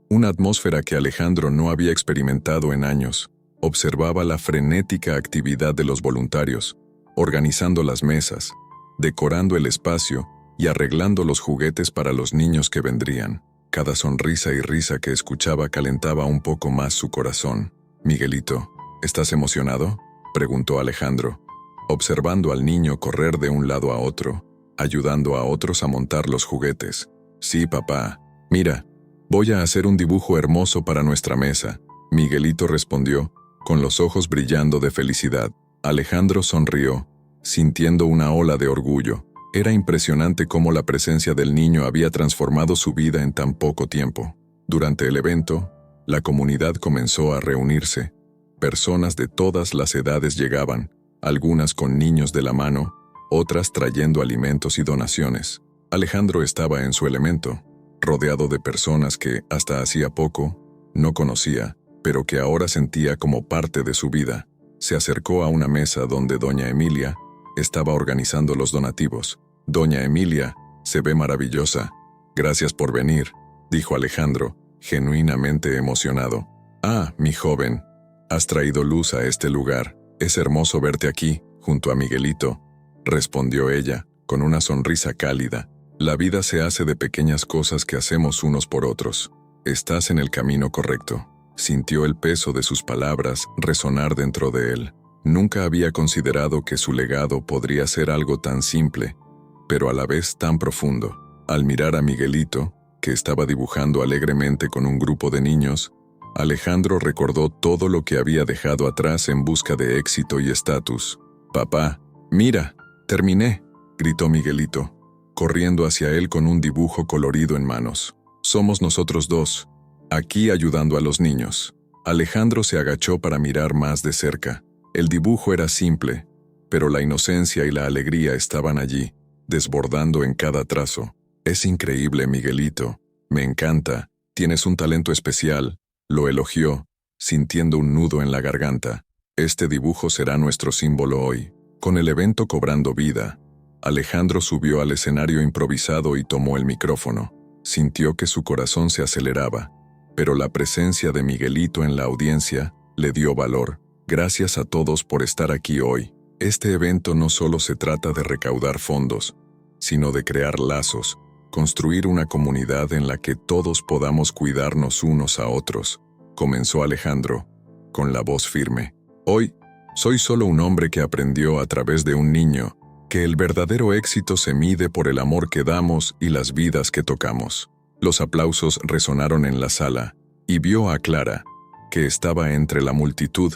una atmósfera que Alejandro no había experimentado en años. Observaba la frenética actividad de los voluntarios, organizando las mesas, decorando el espacio y arreglando los juguetes para los niños que vendrían. Cada sonrisa y risa que escuchaba calentaba un poco más su corazón. «Miguelito, ¿estás emocionado?», preguntó Alejandro, observando al niño correr de un lado a otro, ayudando a otros a montar los juguetes. «Sí, papá. Mira, voy a hacer un dibujo hermoso para nuestra mesa», Miguelito respondió, con los ojos brillando de felicidad. Alejandro sonrió, sintiendo una ola de orgullo. Era impresionante cómo la presencia del niño había transformado su vida en tan poco tiempo. Durante el evento, la comunidad comenzó a reunirse. Personas de todas las edades llegaban, algunas con niños de la mano, otras trayendo alimentos y donaciones. Alejandro estaba en su elemento, rodeado de personas que, hasta hacía poco, no conocía, pero que ahora sentía como parte de su vida. Se acercó a una mesa donde doña Emilia estaba organizando los donativos. «Doña Emilia, se ve maravillosa. Gracias por venir», dijo Alejandro, genuinamente emocionado. «Ah, mi joven, has traído luz a este lugar. Es hermoso verte aquí, junto a Miguelito», respondió ella, con una sonrisa cálida. «La vida se hace de pequeñas cosas que hacemos unos por otros. Estás en el camino correcto». Sintió el peso de sus palabras resonar dentro de él. Nunca había considerado que su legado podría ser algo tan simple, pero a la vez tan profundo. Al mirar a Miguelito, que estaba dibujando alegremente con un grupo de niños, Alejandro recordó todo lo que había dejado atrás en busca de éxito y estatus. «Papá, mira, terminé», gritó Miguelito, corriendo hacia él con un dibujo colorido en manos. «Somos nosotros dos, aquí ayudando a los niños». Alejandro se agachó para mirar más de cerca. El dibujo era simple, pero la inocencia y la alegría estaban allí, desbordando en cada trazo. «Es increíble, Miguelito. Me encanta. Tienes un talento especial», lo elogió, sintiendo un nudo en la garganta. «Este dibujo será nuestro símbolo hoy». Con el evento cobrando vida, Alejandro subió al escenario improvisado y tomó el micrófono. Sintió que su corazón se aceleraba, pero la presencia de Miguelito en la audiencia le dio valor. «Gracias a todos por estar aquí hoy. Este evento no solo se trata de recaudar fondos, sino de crear lazos, construir una comunidad en la que todos podamos cuidarnos unos a otros», comenzó Alejandro, con la voz firme. «Hoy, soy solo un hombre que aprendió a través de un niño que el verdadero éxito se mide por el amor que damos y las vidas que tocamos». Los aplausos resonaron en la sala, y vio a Clara, que estaba entre la multitud,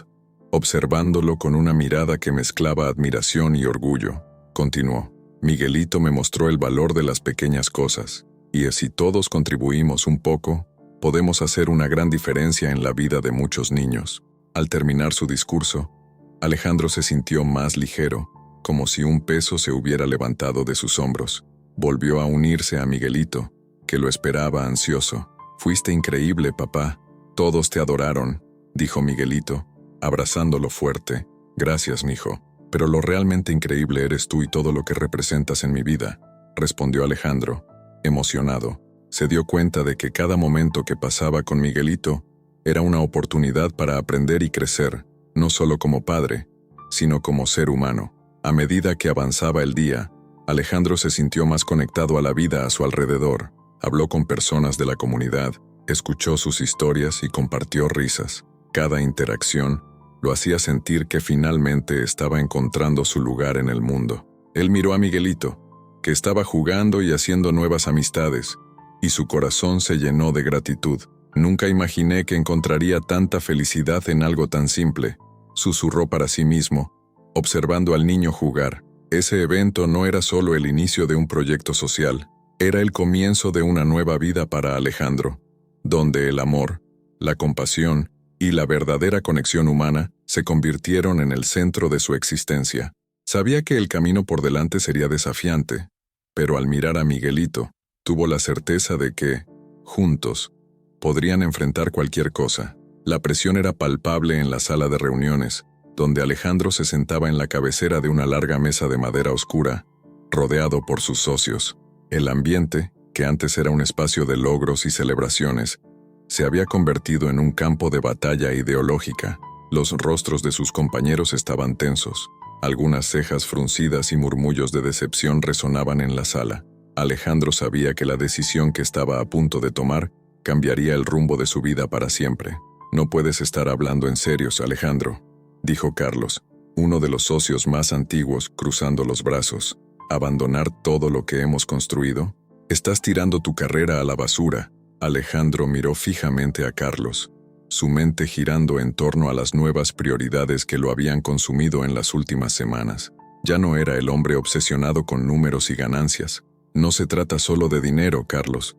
observándolo con una mirada que mezclaba admiración y orgullo. Continuó: «Miguelito me mostró el valor de las pequeñas cosas, y si todos contribuimos un poco, podemos hacer una gran diferencia en la vida de muchos niños». Al terminar su discurso, Alejandro se sintió más ligero, como si un peso se hubiera levantado de sus hombros. Volvió a unirse a Miguelito, que lo esperaba ansioso. «Fuiste increíble, papá. Todos te adoraron», dijo Miguelito, abrazándolo fuerte. «Gracias, mijo. Pero lo realmente increíble eres tú y todo lo que representas en mi vida», respondió Alejandro, emocionado. Se dio cuenta de que cada momento que pasaba con Miguelito era una oportunidad para aprender y crecer, no solo como padre, sino como ser humano. A medida que avanzaba el día, Alejandro se sintió más conectado a la vida a su alrededor. Habló con personas de la comunidad, escuchó sus historias y compartió risas. Cada interacción lo hacía sentir que finalmente estaba encontrando su lugar en el mundo. Él miró a Miguelito, que estaba jugando y haciendo nuevas amistades, y su corazón se llenó de gratitud. «Nunca imaginé que encontraría tanta felicidad en algo tan simple», susurró para sí mismo, observando al niño jugar. Ese evento no era solo el inicio de un proyecto social, era el comienzo de una nueva vida para Alejandro, donde el amor, la compasión y la verdadera conexión humana se convirtieron en el centro de su existencia. Sabía que el camino por delante sería desafiante, pero al mirar a Miguelito, tuvo la certeza de que, juntos, podrían enfrentar cualquier cosa. La presión era palpable en la sala de reuniones, donde Alejandro se sentaba en la cabecera de una larga mesa de madera oscura, rodeado por sus socios. El ambiente, que antes era un espacio de logros y celebraciones, se había convertido en un campo de batalla ideológica. Los rostros de sus compañeros estaban tensos. Algunas cejas fruncidas y murmullos de decepción resonaban en la sala. Alejandro sabía que la decisión que estaba a punto de tomar cambiaría el rumbo de su vida para siempre. «No puedes estar hablando en serio, Alejandro», dijo Carlos, uno de los socios más antiguos, cruzando los brazos. «¿Abandonar todo lo que hemos construido? Estás tirando tu carrera a la basura». Alejandro miró fijamente a Carlos, su mente girando en torno a las nuevas prioridades que lo habían consumido en las últimas semanas. Ya no era el hombre obsesionado con números y ganancias. «No se trata solo de dinero, Carlos.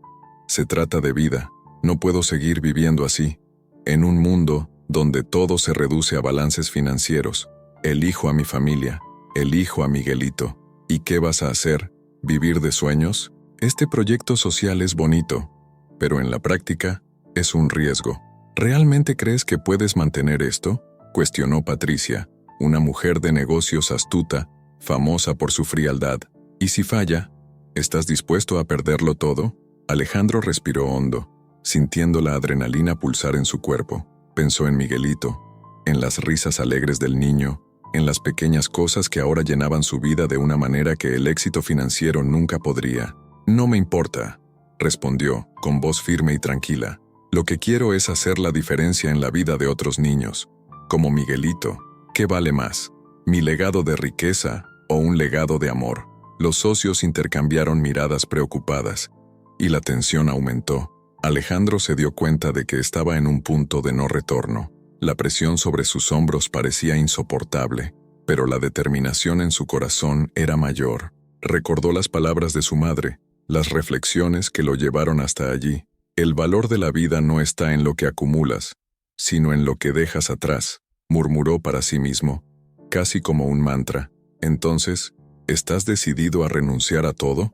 Se trata de vida. No puedo seguir viviendo así, en un mundo donde todo se reduce a balances financieros. Elijo a mi familia, elijo a Miguelito. ¿Y qué vas a hacer? ¿Vivir de sueños? Este proyecto social es bonito, pero en la práctica es un riesgo. ¿Realmente crees que puedes mantener esto?», cuestionó Patricia, una mujer de negocios astuta, famosa por su frialdad. «¿Y si falla? ¿Estás dispuesto a perderlo todo?». Alejandro respiró hondo, sintiendo la adrenalina pulsar en su cuerpo. Pensó en Miguelito, en las risas alegres del niño, en las pequeñas cosas que ahora llenaban su vida de una manera que el éxito financiero nunca podría. «No me importa», respondió, con voz firme y tranquila. «Lo que quiero es hacer la diferencia en la vida de otros niños, como Miguelito, ¿Qué vale más? ¿Mi legado de riqueza o un legado de amor? Los socios intercambiaron miradas preocupadas, y la tensión aumentó. Alejandro se dio cuenta de que estaba en un punto de no retorno. La presión sobre sus hombros parecía insoportable, pero la determinación en su corazón era mayor. Recordó las palabras de su madre, las reflexiones que lo llevaron hasta allí. El valor de la vida no está en lo que acumulas, sino en lo que dejas atrás, murmuró para sí mismo, casi como un mantra. Entonces, ¿estás decidido a renunciar a todo?,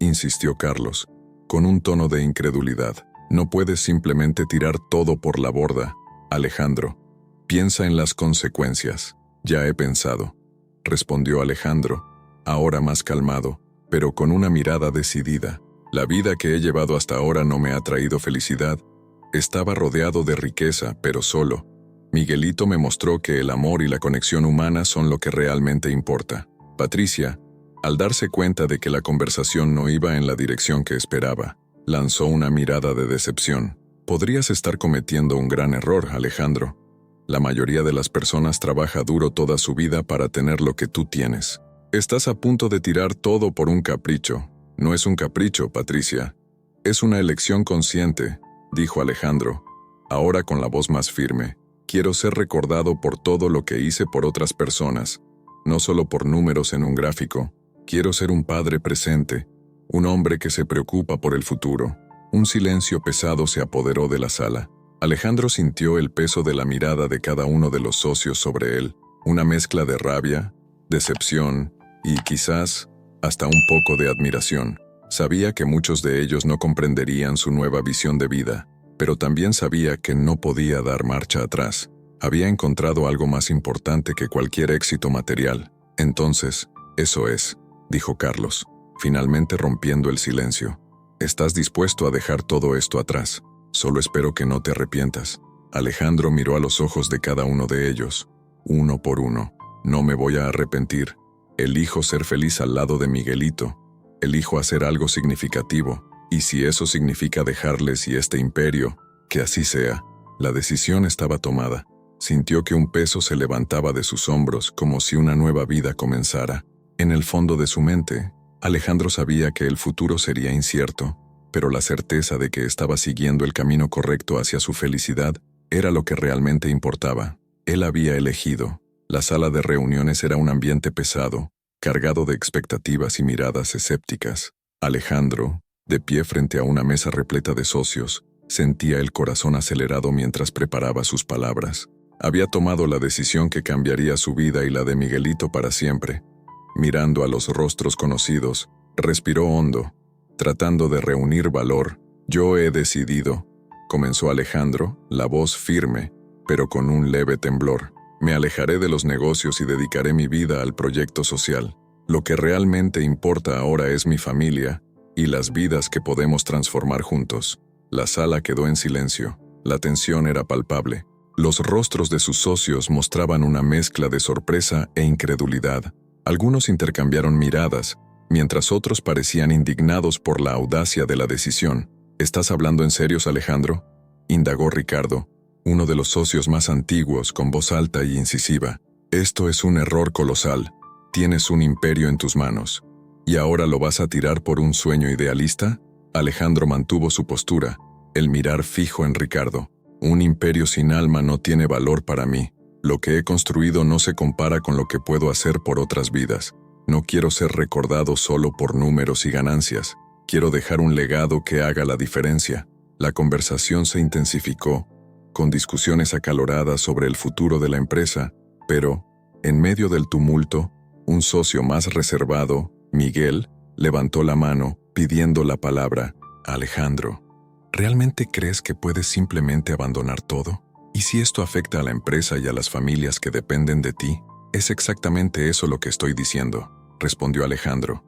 insistió Carlos, con un tono de incredulidad. No puedes simplemente tirar todo por la borda, Alejandro. Piensa en las consecuencias. Ya he pensado, respondió Alejandro, ahora más calmado, pero con una mirada decidida. La vida que he llevado hasta ahora no me ha traído felicidad. Estaba rodeado de riqueza, pero solo. Miguelito me mostró que el amor y la conexión humana son lo que realmente importa. Patricia, al darse cuenta de que la conversación no iba en la dirección que esperaba, lanzó una mirada de decepción. Podrías estar cometiendo un gran error, Alejandro. La mayoría de las personas trabaja duro toda su vida para tener lo que tú tienes. Estás a punto de tirar todo por un capricho. No es un capricho, Patricia. Es una elección consciente, dijo Alejandro, ahora con la voz más firme. Quiero ser recordado por todo lo que hice por otras personas, no solo por números en un gráfico. Quiero ser un padre presente, un hombre que se preocupa por el futuro. Un silencio pesado se apoderó de la sala. Alejandro sintió el peso de la mirada de cada uno de los socios sobre él, una mezcla de rabia, decepción y quizás hasta un poco de admiración. Sabía que muchos de ellos no comprenderían su nueva visión de vida, pero también sabía que no podía dar marcha atrás. Había encontrado algo más importante que cualquier éxito material. Entonces, eso es, dijo Carlos, finalmente rompiendo el silencio. Estás dispuesto a dejar todo esto atrás. Solo espero que no te arrepientas. Alejandro miró a los ojos de cada uno de ellos, uno por uno. No me voy a arrepentir. Elijo ser feliz al lado de Miguelito. Elijo hacer algo significativo. Y si eso significa dejarles y este imperio, que así sea. La decisión estaba tomada. Sintió que un peso se levantaba de sus hombros como si una nueva vida comenzara. En el fondo de su mente, Alejandro sabía que el futuro sería incierto, pero la certeza de que estaba siguiendo el camino correcto hacia su felicidad era lo que realmente importaba. Él había elegido. La sala de reuniones era un ambiente pesado, cargado de expectativas y miradas escépticas. Alejandro, de pie frente a una mesa repleta de socios, sentía el corazón acelerado mientras preparaba sus palabras. Había tomado la decisión que cambiaría su vida y la de Miguelito para siempre. Mirando a los rostros conocidos, respiró hondo, tratando de reunir valor. Yo he decidido, comenzó Alejandro, la voz firme, pero con un leve temblor. Me alejaré de los negocios y dedicaré mi vida al proyecto social. Lo que realmente importa ahora es mi familia y las vidas que podemos transformar juntos. La sala quedó en silencio. La tensión era palpable. Los rostros de sus socios mostraban una mezcla de sorpresa e incredulidad. Algunos intercambiaron miradas, mientras otros parecían indignados por la audacia de la decisión. ¿Estás hablando en serio, Alejandro?, indagó Ricardo, uno de los socios más antiguos, con voz alta y incisiva. Esto es un error colosal. Tienes un imperio en tus manos. ¿Y ahora lo vas a tirar por un sueño idealista? Alejandro mantuvo su postura, el mirar fijo en Ricardo. Un imperio sin alma no tiene valor para mí. Lo que he construido no se compara con lo que puedo hacer por otras vidas. No quiero ser recordado solo por números y ganancias. Quiero dejar un legado que haga la diferencia. La conversación se intensificó, con discusiones acaloradas sobre el futuro de la empresa, pero, en medio del tumulto, un socio más reservado, Miguel, levantó la mano, pidiendo la palabra. Alejandro, ¿realmente crees que puedes simplemente abandonar todo? ¿Y si esto afecta a la empresa y a las familias que dependen de ti? Es exactamente eso lo que estoy diciendo, respondió Alejandro,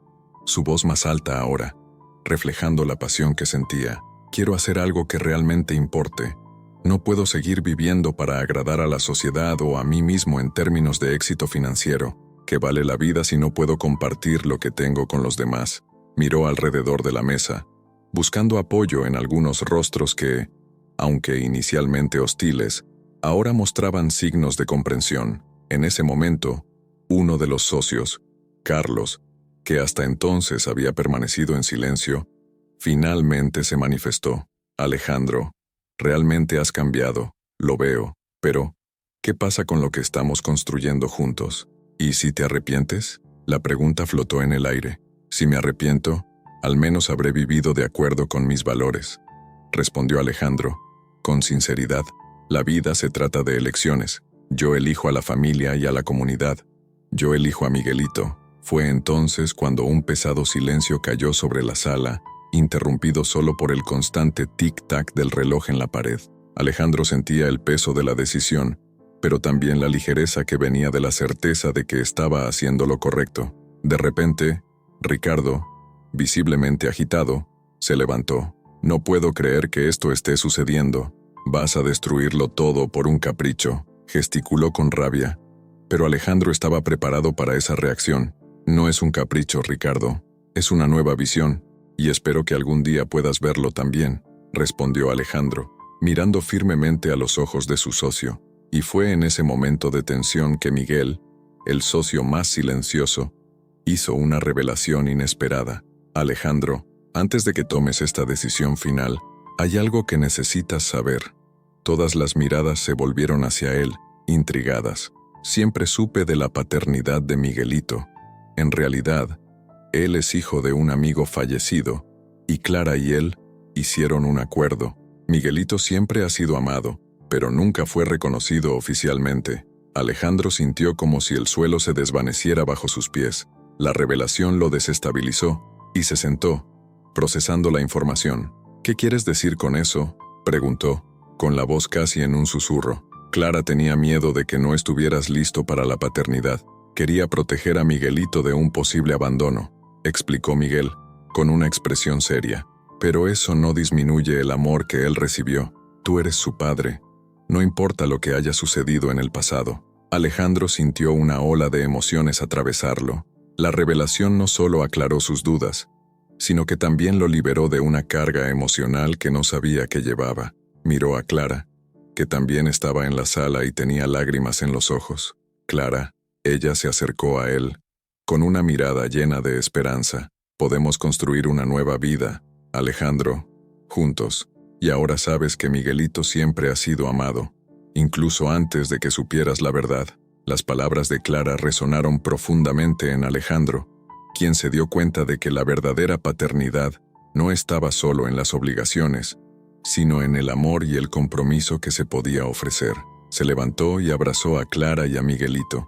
su voz más alta ahora, reflejando la pasión que sentía. Quiero hacer algo que realmente importe. No puedo seguir viviendo para agradar a la sociedad o a mí mismo en términos de éxito financiero. ¿Qué vale la vida si no puedo compartir lo que tengo con los demás? Miró alrededor de la mesa, buscando apoyo en algunos rostros que, aunque inicialmente hostiles, ahora mostraban signos de comprensión. En ese momento, uno de los socios, Carlos, que hasta entonces había permanecido en silencio, finalmente se manifestó. Alejandro, realmente has cambiado, lo veo, pero ¿qué pasa con lo que estamos construyendo juntos? ¿Y si te arrepientes? La pregunta flotó en el aire. Si me arrepiento, al menos habré vivido de acuerdo con mis valores, respondió Alejandro, con sinceridad. La vida se trata de elecciones. Yo elijo a la familia y a la comunidad. Yo elijo a Miguelito. Fue entonces cuando un pesado silencio cayó sobre la sala, interrumpido solo por el constante tic-tac del reloj en la pared. Alejandro sentía el peso de la decisión, pero también la ligereza que venía de la certeza de que estaba haciendo lo correcto. De repente, Ricardo, visiblemente agitado, se levantó. No puedo creer que esto esté sucediendo. Vas a destruirlo todo por un capricho, gesticuló con rabia. Pero Alejandro estaba preparado para esa reacción. No es un capricho, Ricardo. Es una nueva visión, y espero que algún día puedas verlo también, respondió Alejandro, mirando firmemente a los ojos de su socio. Y fue en ese momento de tensión que Miguel, el socio más silencioso, hizo una revelación inesperada. Alejandro, antes de que tomes esta decisión final, hay algo que necesitas saber. Todas las miradas se volvieron hacia él, intrigadas. Siempre supe de la paternidad de Miguelito. En realidad, él es hijo de un amigo fallecido, y Clara y él hicieron un acuerdo. Miguelito siempre ha sido amado, pero nunca fue reconocido oficialmente. Alejandro sintió como si el suelo se desvaneciera bajo sus pies. La revelación lo desestabilizó, y se sentó, procesando la información. ¿Qué quieres decir con eso?, preguntó, con la voz casi en un susurro. Clara tenía miedo de que no estuvieras listo para la paternidad. Quería proteger a Miguelito de un posible abandono, explicó Miguel, con una expresión seria. Pero eso no disminuye el amor que él recibió. Tú eres su padre. No importa lo que haya sucedido en el pasado. Alejandro sintió una ola de emociones atravesarlo. La revelación no solo aclaró sus dudas, sino que también lo liberó de una carga emocional que no sabía que llevaba. Miró a Clara, que también estaba en la sala y tenía lágrimas en los ojos. Clara, ella se acercó a él, con una mirada llena de esperanza. Podemos construir una nueva vida, Alejandro, juntos. Y ahora sabes que Miguelito siempre ha sido amado, incluso antes de que supieras la verdad. Las palabras de Clara resonaron profundamente en Alejandro, quien se dio cuenta de que la verdadera paternidad no estaba solo en las obligaciones, sino en el amor y el compromiso que se podía ofrecer. Se levantó y abrazó a Clara y a Miguelito,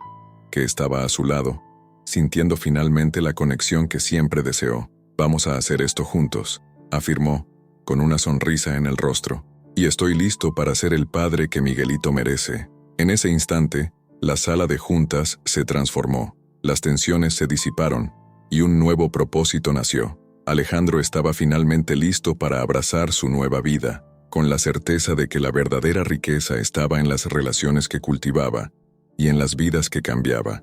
que estaba a su lado, sintiendo finalmente la conexión que siempre deseó. Vamos a hacer esto juntos, afirmó, con una sonrisa en el rostro. Y estoy listo para ser el padre que Miguelito merece. En ese instante, la sala de juntas se transformó, las tensiones se disiparon, y un nuevo propósito nació. Alejandro estaba finalmente listo para abrazar su nueva vida, con la certeza de que la verdadera riqueza estaba en las relaciones que cultivaba y en las vidas que cambiaba.